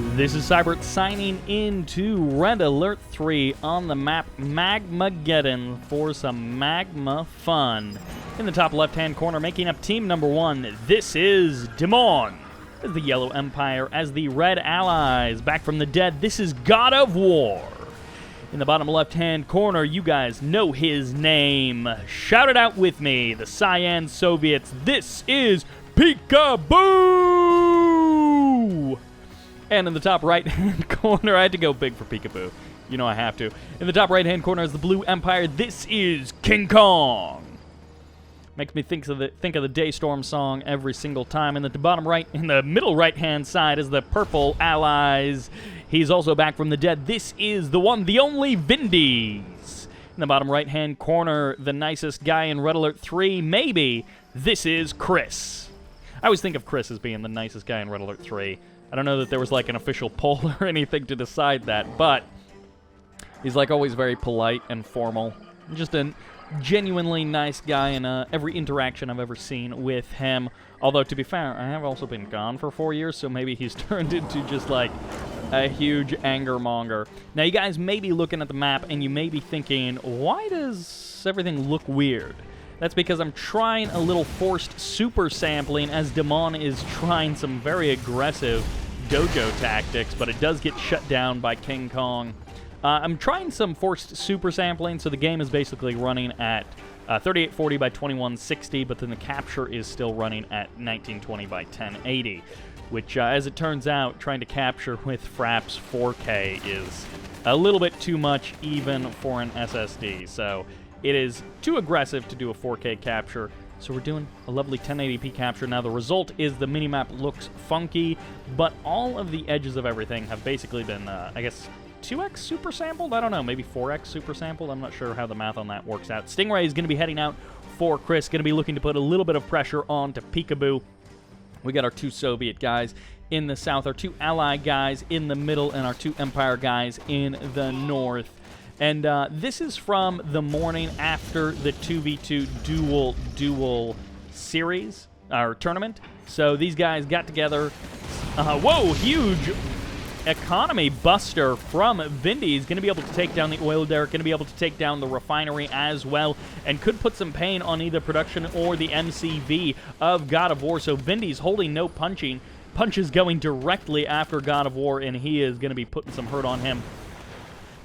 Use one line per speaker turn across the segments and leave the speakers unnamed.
This is Sybert signing in to Red Alert 3 on the map Magmageddon for some magma fun. In the top left-hand corner, making up team number 1, this is Dimon. As the Yellow Empire, as the Red Allies. Back from the dead, this is GoDoFWaR. In the bottom left-hand corner, you guys know his name. Shout it out with me, the Cyan Soviets. This is Piccaboo! And in the top right-hand corner, I had to go big for Piccaboo. You know I have to. In the top right-hand corner is the Blue Empire. This is KingKonG. Makes me think of the Daystorm song every single time. In the bottom right, in the middle right-hand side is the Purple Allies. He's also back from the dead. This is the one, the only Vindies. In the bottom right-hand corner, the nicest guy in Red Alert 3, maybe. This is Chris. I always think of Chris as being the nicest guy in Red Alert 3. I don't know that there was like an official poll or anything to decide that, but he's like always very polite and formal. Just a genuinely nice guy in every interaction I've ever seen with him. Although, to be fair, I have also been gone for 4 years, so maybe he's turned into just like a huge anger monger. Now, you guys may be looking at the map and you may be thinking, why does everything look weird? That's because I'm trying a little forced super sampling as Dimon is trying some very aggressive dojo tactics, but it does get shut down by KingKonG. I'm trying some forced super sampling, so the game is basically running at 3840 by 2160, but then the capture is still running at 1920 by 1080, which, as it turns out, trying to capture with Fraps 4K is a little bit too much even for an SSD, so it is too aggressive to do a 4K capture. So we're doing a lovely 1080p capture. Now the result is the minimap looks funky, but all of the edges of everything have basically been, I guess, 2x super sampled? I don't know, maybe 4x super sampled? I'm not sure how the math on that works out. Stingray is going to be heading out for Chris, going to be looking to put a little bit of pressure on to Piccaboo. We got our 2 Soviet guys in the south, our 2 Ally guys in the middle, and our 2 Empire guys in the north. And this is from the morning after the 2v2 Dual Duel series, or tournament. So these guys got together. Whoa, huge economy buster from Vindies. Going to be able to take down the oil derrick, going to be able to take down the refinery as well, and could put some pain on either production or the MCV of GoDoFWaR. So Vindies holding no punches going directly after GoDoFWaR, and he is going to be putting some hurt on him.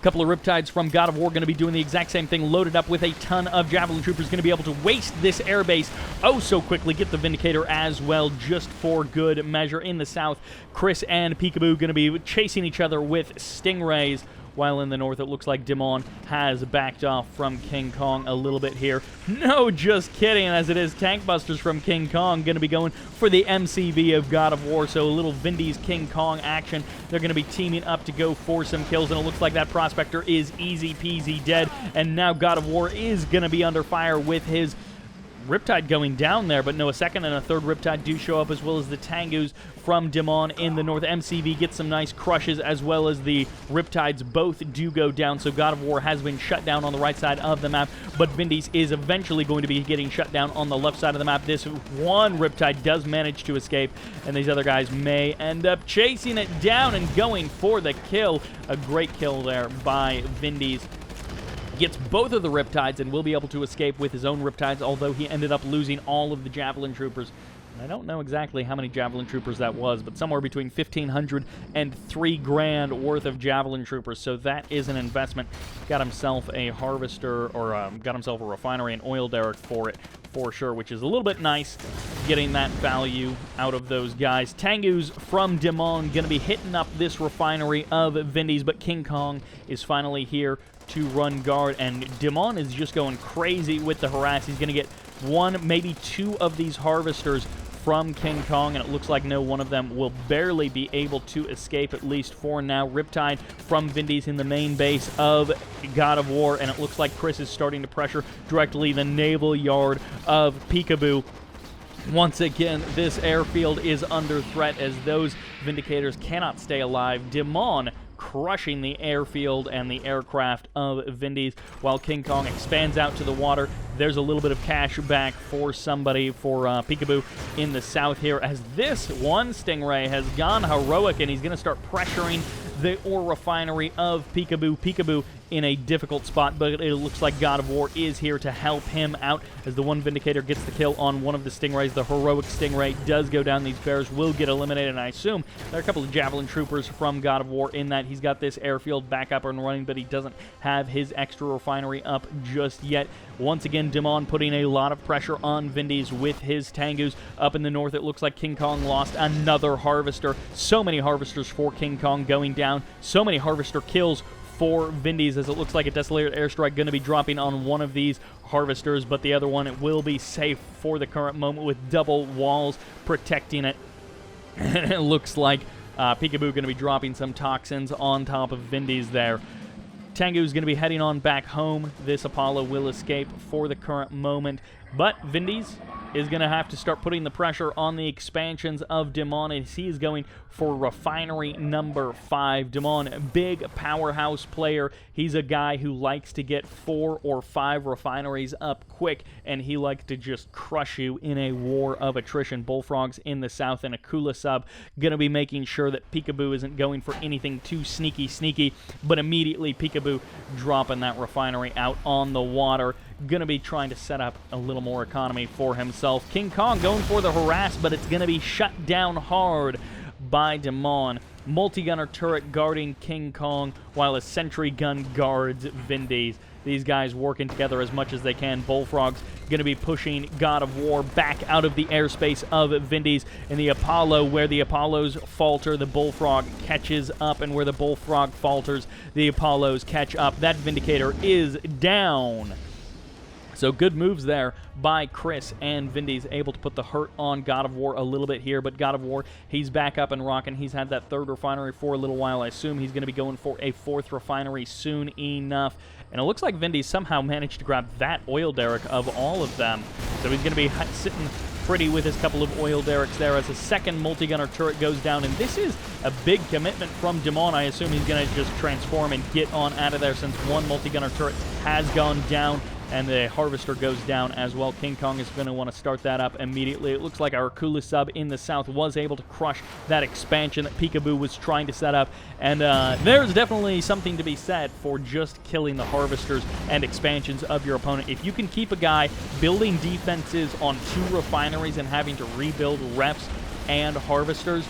Couple of Riptides from GoDoFWaR going to be doing the exact same thing, loaded up with a ton of Javelin Troopers, going to be able to waste this airbase oh so quickly, get the Vindicator as well, just for good measure. In the south, Chris and Piccaboo going to be chasing each other with Stingrays, while in the north it looks like Dimon has backed off from KingKonG a little bit here. No, just kidding, as it is Tank Busters from KingKonG going to be going for the MCV of GoDoFWaR, so a little Vindies KingKonG action. They're going to be teaming up to go for some kills, and it looks like that Prospector is easy peasy dead, and now GoDoFWaR is going to be under fire with his Riptide going down there, but no, a second and a third Riptide do show up, as well as the Tengus from Dimon in the north. MCV gets some nice crushes, as well as the Riptides both do go down, so GoDoFWaR has been shut down on the right side of the map, but Vindies is eventually going to be getting shut down on the left side of the map. This one Riptide does manage to escape, and these other guys may end up chasing it down and going for the kill. A great kill there by Vindies. Gets both of the Riptides and will be able to escape with his own Riptides, although he ended up losing all of the Javelin Troopers. And I don't know exactly how many Javelin Troopers that was, but somewhere between 1,500 and $3,000 worth of Javelin Troopers, so that is an investment. Got himself a harvester, or got himself a refinery and oil derrick for it, for sure, which is a little bit nice, getting that value out of those guys. Tengus from Dimon going to be hitting up this refinery of Vindies, but KingKonG is finally here to run guard, and Dimon is just going crazy with the harass. He's going to get 1, maybe 2 of these harvesters from KingKonG, and it looks like no one of them will barely be able to escape, at least for now. Riptide from Vindies in the main base of GoDoFWaR, and it looks like Chris is starting to pressure directly the naval yard of Piccaboo. Once again, this airfield is under threat as those Vindicators cannot stay alive. Dimon crushing the airfield and the aircraft of Vindies, while KingKonG expands out to the water. There's a little bit of cash back for somebody, for Piccaboo in the south here, as this one Stingray has gone heroic, and he's going to start pressuring the ore refinery of Piccaboo. Piccaboo in a difficult spot, but it looks like GoDoFWaR is here to help him out, as the one Vindicator gets the kill on one of the Stingrays. The heroic Stingray does go down. These bears will get eliminated, and I assume there are a couple of Javelin troopers from GoDoFWaR in that. He's got this airfield back up and running, but he doesn't have his extra refinery up just yet. Once again, Dimon putting a lot of pressure on Vindies with his Tengus. Up in the north, it looks like KingKonG lost another Harvester. So many Harvesters for KingKonG going down. So many Harvester kills for Vindies, as it looks like a Desolator airstrike going to be dropping on one of these Harvesters, but the other one, it will be safe for the current moment with double walls protecting it. And it looks like Piccaboo going to be dropping some toxins on top of Vindies there. Tengu is going to be heading on back home. This Apollo will escape for the current moment, but Vindies is going to have to start putting the pressure on the expansions of Dimon, as he is going for refinery number 5. Dimon, big powerhouse player. He's a guy who likes to get 4 or 5 refineries up quick, and he likes to just crush you in a war of attrition. Bullfrogs in the south and a Kula sub going to be making sure that Piccaboo isn't going for anything too sneaky, but immediately Piccaboo dropping that refinery out on the water. Going to be trying to set up a little more economy for himself. KingKonG going for the harass, but it's going to be shut down hard by Dimon. Multi-gunner turret guarding KingKonG, while a sentry gun guards Vindies. These guys working together as much as they can. Bullfrogs going to be pushing GoDoFWaR back out of the airspace of Vindies. In the Apollo, where the Apollos falter, the Bullfrog catches up, and where the Bullfrog falters, the Apollos catch up. That Vindicator is down. So good moves there by Chris, and Vindies able to put the hurt on GoDoFWaR a little bit here, but GoDoFWaR, he's back up and rocking. He's had that 3rd refinery for a little while. I assume he's going to be going for a 4th refinery soon enough. And it looks like Vindies somehow managed to grab that oil derrick of all of them. So he's going to be sitting pretty with his couple of oil derricks there as a 2nd multi-gunner turret goes down. And this is a big commitment from Dimon. I assume he's going to just transform and get on out of there, since 1 multi-gunner turret has gone down. And the Harvester goes down as well. KingKonG is going to want to start that up immediately. It looks like our Kula sub in the south was able to crush that expansion that Piccaboo was trying to set up. And there's definitely something to be said for just killing the Harvesters and expansions of your opponent. If you can keep a guy building defenses on 2 refineries and having to rebuild refs and Harvesters,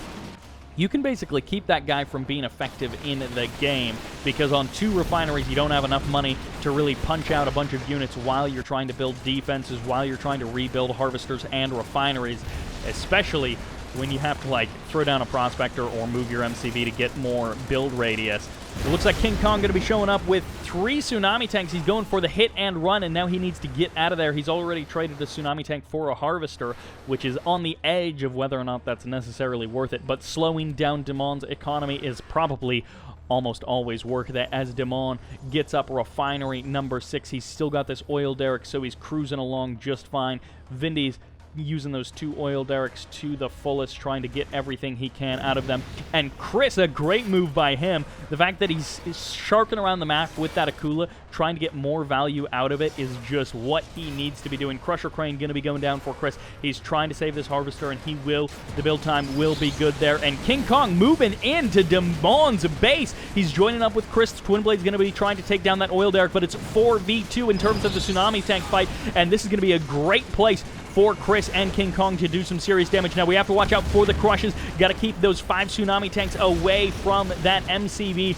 you can basically keep that guy from being effective in the game, because on 2 refineries you don't have enough money to really punch out a bunch of units while you're trying to build defenses, while you're trying to rebuild Harvesters and refineries, especially when you have to like throw down a Prospector or move your MCV to get more build radius. It looks like KingKonG going to be showing up with 3 Tsunami Tanks. He's going for the hit and run, and now he needs to get out of there. He's already traded a Tsunami Tank for a Harvester, which is on the edge of whether or not that's necessarily worth it. But slowing down Dimon's economy is probably almost always worth it, as Dimon gets up refinery number 6. He's still got this oil derrick, so he's cruising along just fine. Vindies using those 2 oil derricks to the fullest, trying to get everything he can out of them. And Chris, a great move by him. The fact that he's sharking around the map with that Akula, trying to get more value out of it, is just what he needs to be doing. Crusher Crane going to be going down for Chris. He's trying to save this Harvester, and he will. The build time will be good there. And KingKonG moving into Dimon's base. He's joining up with Chris. Twinblade's going to be trying to take down that oil derrick, but it's 4v2 in terms of the Tsunami Tank fight, and this is going to be a great place for Chris and KingKonG to do some serious damage. Now we have to watch out for the crushes. Got to keep those 5 Tsunami Tanks away from that MCV.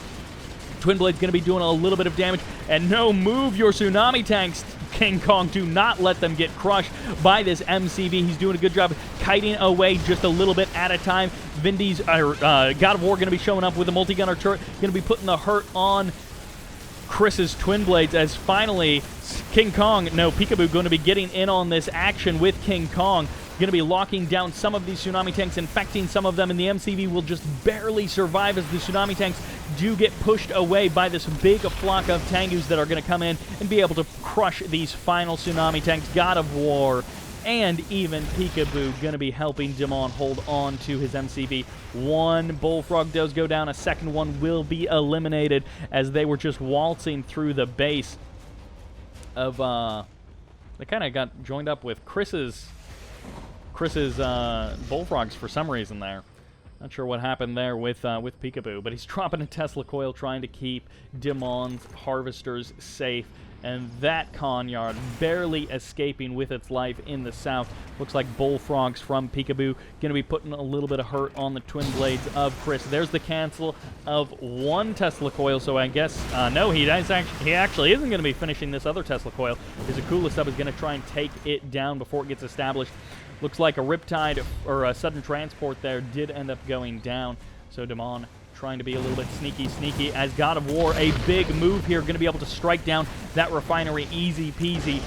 Twinblade's going to be doing a little bit of damage. And no, move your Tsunami Tanks, KingKonG. Do not let them get crushed by this MCV. He's doing a good job kiting away just a little bit at a time. Vindies, GoDoFWaR going to be showing up with a multi-gunner turret. Going to be putting the hurt on Chris's Twinblades, as finally Piccaboo going to be getting in on this action with KingKonG. Going to be locking down some of these Tsunami Tanks, infecting some of them, and the MCV will just barely survive as the Tsunami Tanks do get pushed away by this big flock of Tengus that are going to come in and be able to crush these final Tsunami Tanks. GoDoFWaR and even Piccaboo going to be helping Dimon hold on to his MCV. One Bullfrog does go down. A second one will be eliminated as they were just waltzing through the base of... they kind of got joined up with Chris's Bullfrogs for some reason there. Not sure what happened there with Piccaboo, but he's dropping a Tesla coil trying to keep Dimon's harvesters safe. And that Konyard barely escaping with its life in the south. Looks like Bullfrogs from Piccaboo going to be putting a little bit of hurt on the twin blades of Chris. There's the cancel of one Tesla coil, so I guess, no, he actually isn't going to be finishing this other Tesla coil. His Akula sub is going to try and take it down before it gets established. Looks like a Riptide or a sudden transport there did end up going down, so Dimon trying to be a little bit sneaky as GoDoFWaR. A big move here, going to be able to strike down that refinery easy peasy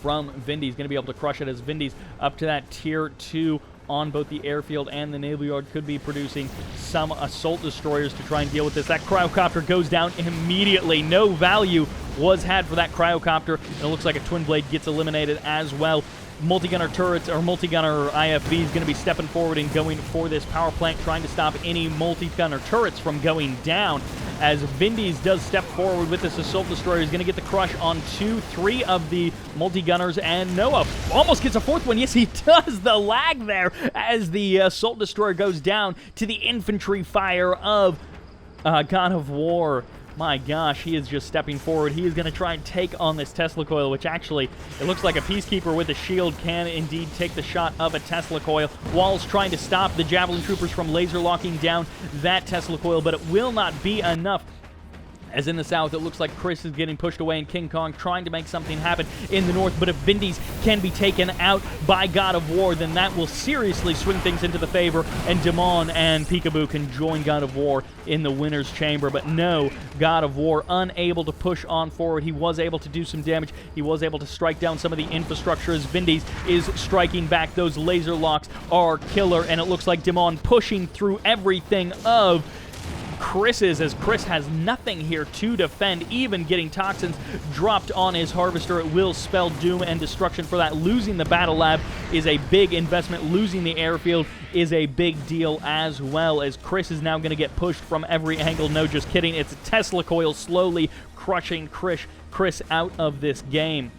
from Vindies. Going to be able to crush it as Vindies up to that tier 2 on both the airfield and the naval yard could be producing some assault destroyers to try and deal with this. That cryocopter goes down immediately. No value was had for that cryocopter, and it looks like a twin blade gets eliminated as well. Multi-gunner turrets or multi-gunner IFV is going to be stepping forward and going for this power plant, trying to stop any multi-gunner turrets from going down. As Vindies does step forward with this assault destroyer, he's going to get the crush on 2-3 of the multi-gunners, and Noah almost gets a fourth one. Yes, he does. The lag there as the assault destroyer goes down to the infantry fire of GoDoFWaR. My gosh, he is just stepping forward. He is going to try and take on this Tesla coil, which actually, it looks like a Peacekeeper with a shield can indeed take the shot of a Tesla coil. Wall's trying to stop the Javelin Troopers from laser locking down that Tesla coil, but it will not be enough. As in the south, it looks like Chris is getting pushed away and KingKonG trying to make something happen in the north. But if Vindies can be taken out by GoDoFWaR, then that will seriously swing things into the favor, and Dimon and Piccaboo can join GoDoFWaR in the winner's chamber. But no, GoDoFWaR unable to push on forward. He was able to do some damage. He was able to strike down some of the infrastructure as Vindies is striking back. Those laser locks are killer, and it looks like Dimon pushing through everything of Chris's, as Chris has nothing here to defend. Even getting toxins dropped on his harvester, it will spell doom and destruction for that. Losing the battle lab is a big investment. Losing the airfield is a big deal as well, as Chris is now going to get pushed from every angle. No, just kidding. It's a Tesla coil slowly crushing Chris out of this game.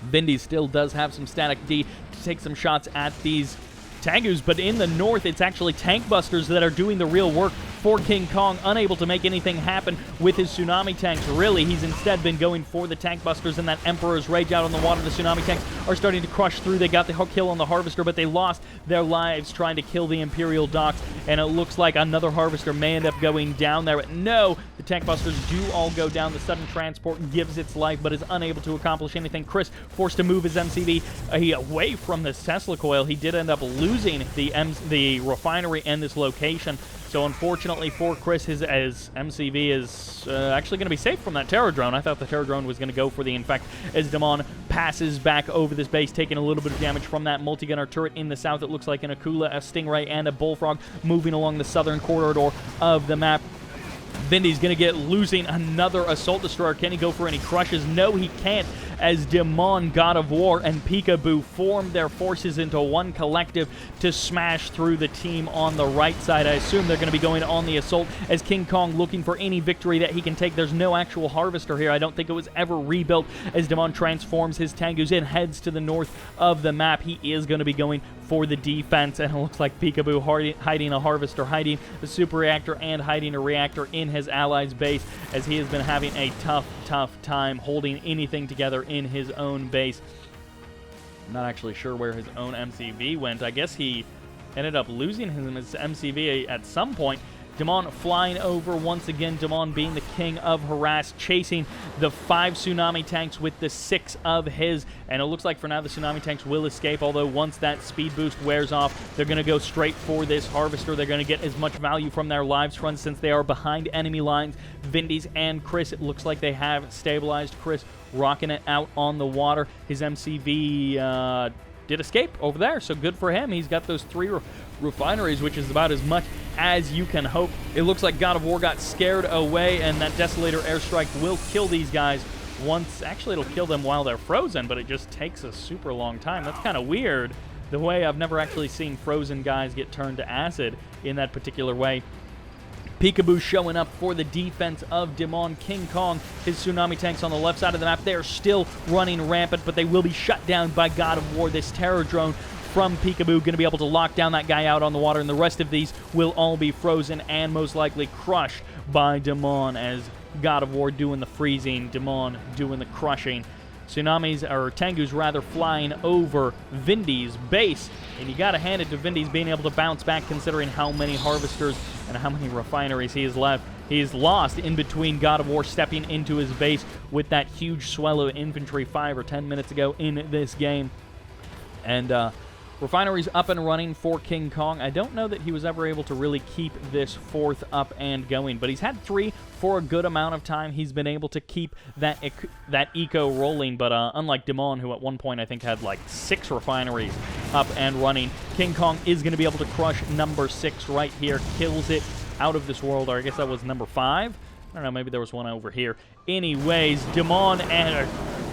Vindies still does have some static D to take some shots at these Tagus, but in the north, it's actually tank busters that are doing the real work for KingKonG, unable to make anything happen with his tsunami tanks. Really, he's instead been going for the tank busters and that Emperor's Rage out on the water. The tsunami tanks are starting to crush through. They got the kill on the harvester, but they lost their lives trying to kill the Imperial docks, and it looks like another harvester may end up going down there. But no, the tank busters do all go down. The sudden transport gives its life, but is unable to accomplish anything. Chris forced to move his MCV away from this Tesla coil. He did end up losing the refinery and this location. So unfortunately for Chris, his MCV is actually going to be safe from that terror drone. I thought the terror drone was going to go for the infect as Dimon passes back over this base, taking a little bit of damage from that multi-gunner turret in the south. It looks like an Akula, a Stingray, and a Bullfrog moving along the southern corridor of the map. Vindies going to get losing another assault destroyer. Can he go for any crushes? No, he can't, as Dimon, GoDoFWaR, and Piccaboo form their forces into one collective to smash through the team on the right side. I assume they're going to be going on the assault as KingKonG looking for any victory that he can take. There's no actual harvester here. I don't think it was ever rebuilt, as Dimon transforms his Tagus and heads to the north of the map. He is going to be going for the defense, and it looks like Piccaboo hiding a harvester, hiding a super reactor, and hiding a reactor in his allies' base, as he has been having a tough time holding anything together in his own base. I'm not actually sure where his own MCV went. I guess he ended up losing his MCV at some point. Dimon flying over once again. Dimon being the king of harass, chasing the 5 tsunami tanks with the 6 of his. And it looks like for now the tsunami tanks will escape, although once that speed boost wears off, they're going to go straight for this harvester. They're going to get as much value from their lives runs since they are behind enemy lines. Vindies and Chris, it looks like they have stabilized Chris, rocking it out on the water. His MCV did escape over there, so good for him. He's got those 3 refineries, which is about as much as you can hope. It looks like GoDoFWaR got scared away, and that Desolator airstrike will kill these guys once. Actually, it'll kill them while they're frozen, but it just takes a super long time. That's kind of weird. The way I've never actually seen frozen guys get turned to acid in that particular way. Piccaboo showing up for the defense of Dimon. KingKonG, his tsunami tanks on the left side of the map, they are still running rampant, but they will be shut down by GoDoFWaR. This terror drone from Piccaboo going to be able to lock down that guy out on the water, and the rest of these will all be frozen and most likely crushed by Dimon, as GoDoFWaR doing the freezing, Dimon doing the crushing. Tsunamis, or Tengu's rather, flying over Vindies' base, and you gotta hand it to Vindies being able to bounce back considering how many harvesters and how many refineries he has left. He's lost in between GoDoFWaR stepping into his base with that huge swell of infantry 5 or 10 minutes ago in this game. And refineries up and running for KingKonG. I don't know that he was ever able to really keep this fourth up and going, but he's had 3 for a good amount of time. He's been able to keep that eco rolling, but unlike Dimon, who at one point I think had like 6 refineries up and running, KingKonG is going to be able to crush number 6 right here, kills it out of this world, or I guess that was number 5? I don't know, maybe there was one over here. Anyways, Dimon and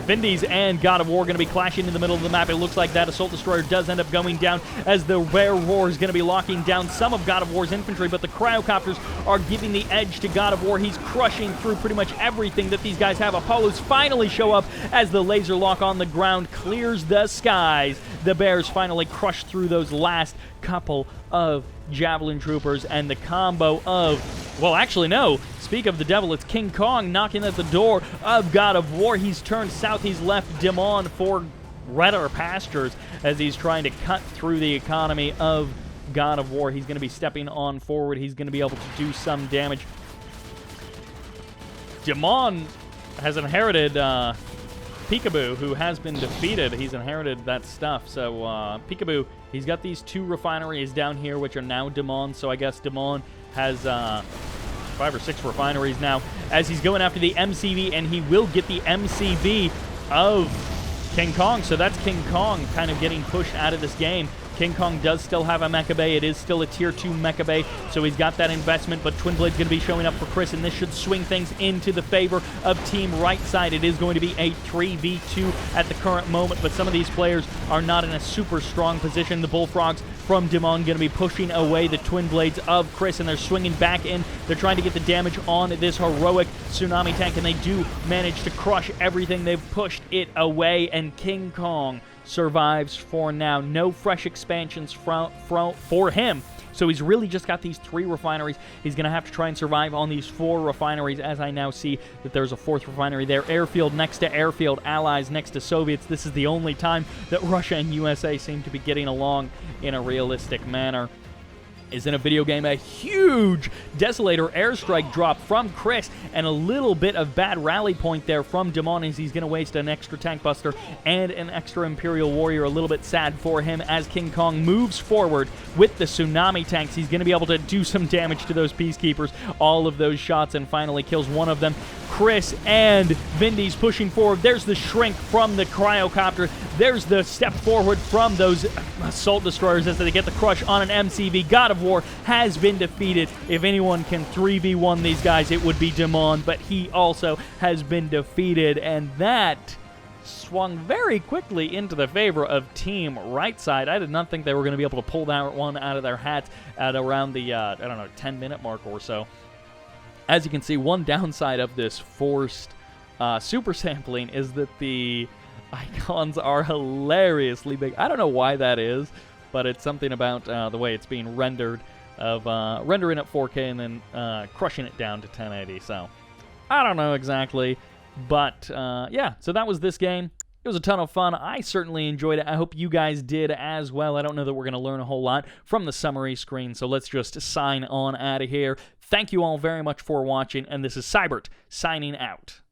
Vindies and GoDoFWAR going to be clashing in the middle of the map. It looks like that Assault Destroyer does end up going down, as the Rare Roar is going to be locking down some of GoDoFWAR's infantry, but the Cryocopters are giving the edge to GoDoFWAR. He's crushing through pretty much everything that these guys have. Apollos finally show up as the laser lock on the ground clears the skies. The Bears finally crush through those last couple of Javelin Troopers, and the combo of, well, actually, no. Speak of the devil, it's KingKonG knocking at the door of GoDoFWAR. He's turned south. He's left Dimon for redder pastures as he's trying to cut through the economy of GoDoFWAR. He's going to be stepping on forward. He's going to be able to do some damage. Dimon has inherited Piccaboo, who has been defeated. He's inherited that stuff. So Piccaboo, he's got these 2 refineries down here, which are now Dimon. So I guess Dimon has 5 or 6 refineries now, as he's going after the MCV, and he will get the MCV of KingKonG. So that's KingKonG kind of getting pushed out of this game. KingKonG does still have a Mecha Bay. It is still a Tier 2 Mecha Bay, so he's got that investment, but Twin Blade's going to be showing up for Chris, and this should swing things into the favor of Team Right Side. It is going to be a 3v2 at the current moment, but some of these players are not in a super strong position. The Bullfrogs from Dimon going to be pushing away the Twin Blades of Chris, and they're swinging back in. They're trying to get the damage on this heroic Tsunami tank, and they do manage to crush everything. They've pushed it away, and KingKonG survives for now. No fresh expansions for him. So he's really just got these 3 refineries. He's going to have to try and survive on these 4 refineries, as I now see that there's a 4th refinery there. Airfield next to airfield, allies next to Soviets. This is the only time that Russia and USA seem to be getting along in a realistic manner. Is in a video game a huge Desolator airstrike drop from Chris, and a little bit of bad rally point there from Dimon, as he's going to waste an extra Tank Buster and an extra Imperial Warrior. A little bit sad for him as KingKonG moves forward with the Tsunami tanks. He's going to be able to do some damage to those Peacekeepers, all of those shots, and finally kills one of them. Chris and Vindies pushing forward. There's the shrink from the Cryocopter. There's the step forward from those Assault Destroyers as they get the crush on an MCV. GoDoFWAR has been defeated. If anyone can 3v1 these guys, it would be Dimon, but he also has been defeated, and that swung very quickly into the favor of Team Right Side. I did not think they were going to be able to pull that one out of their hats at around the, I don't know, 10-minute mark or so. As you can see, one downside of this forced super sampling is that the icons are hilariously big. I don't know why that is, but it's something about the way it's being rendered, of rendering at 4K and then crushing it down to 1080. So I don't know exactly, but yeah, so that was this game. It was a ton of fun. I certainly enjoyed it. I hope you guys did as well. I don't know that we're going to learn a whole lot from the summary screen, so let's just sign on out of here. Thank you all very much for watching, and this is Sybert signing out.